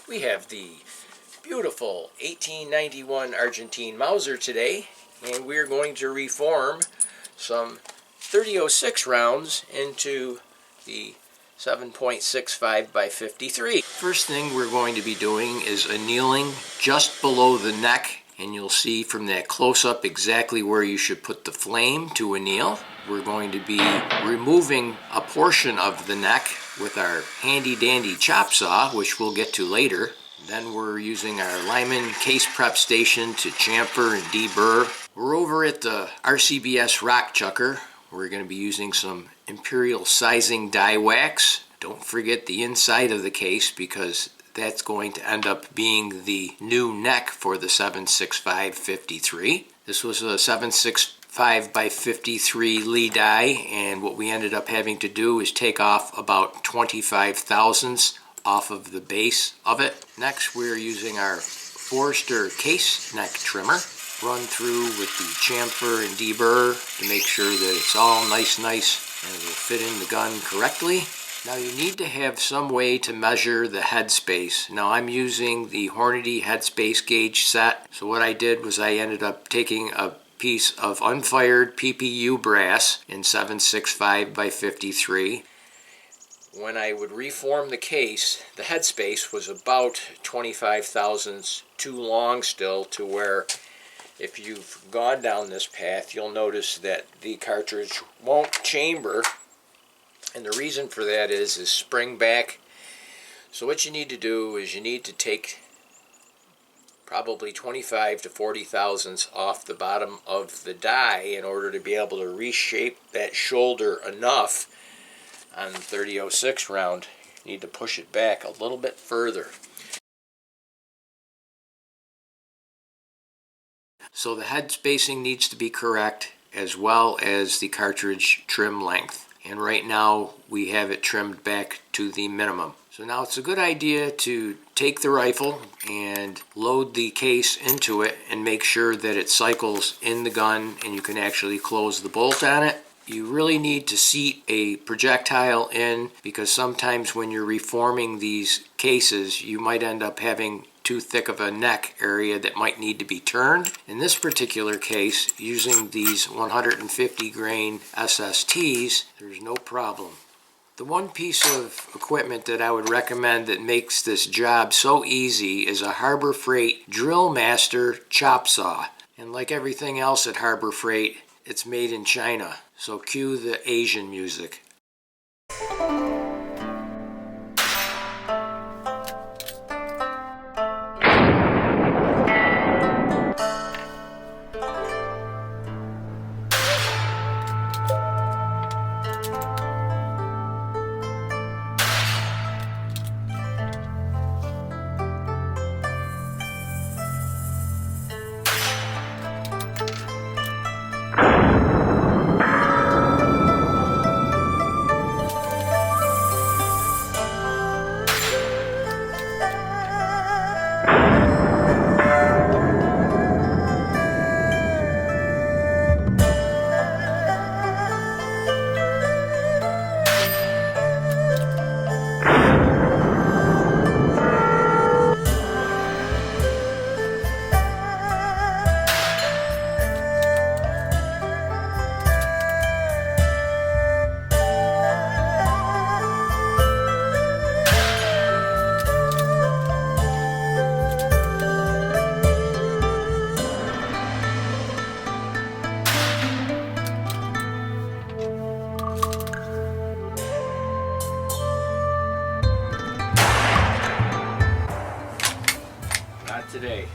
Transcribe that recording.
We have the beautiful 1891 Argentine Mauser today, and we're going to reform some 3006 rounds into the 7.65 by 53. First thing we're going to be doing is annealing just below the neck, and you'll see from that close-up exactly where you should put the flame to anneal. We're going to be removing a portion of the neck with our handy-dandy chop saw, which we'll get to later. Then we're using our Lyman case prep station to chamfer and deburr. We're over at the RCBS Rock Chucker. We're going to be using some Imperial sizing die wax. Don't forget the inside of the case, because that's going to end up being the new neck for the 7.65-53. This was a 7.65 by 53 Lee die, and what we ended up having to do is take off about 25 thousandths off of the base of it. Next, we're using our Forester case neck trimmer. Run through with the chamfer and deburr to make sure that it's all nice and it will fit in the gun correctly. Now you need to have some way to measure the headspace. Now I'm using the Hornady headspace gauge set. So what I did was I ended up taking a piece of unfired PPU brass in 7.65 by 53. When I would reform the case, the headspace was about 25 thousandths too long still, to where if you've gone down this path, you'll notice that the cartridge won't chamber. And the reason for that is spring back. So what you need to do is you need to take probably 25 to 40 thousandths off the bottom of the die in order to be able to reshape that shoulder enough on the 3006 round. You need to push it back a little bit further. So the head spacing needs to be correct, as well as the cartridge trim length. And right now we have it trimmed back to the minimum. So now it's a good idea to take the rifle and load the case into it and make sure that it cycles in the gun and you can actually close the bolt on it. You really need to seat a projectile in, because sometimes when you're reforming these cases, you might end up having too thick of a neck area that might need to be turned. In this particular case, using these 150 grain SSTs, there's no problem. The one piece of equipment that I would recommend that makes this job so easy is a Harbor Freight Drill Master chop saw. And like everything else at Harbor Freight, it's made in China. So cue the Asian music. Today.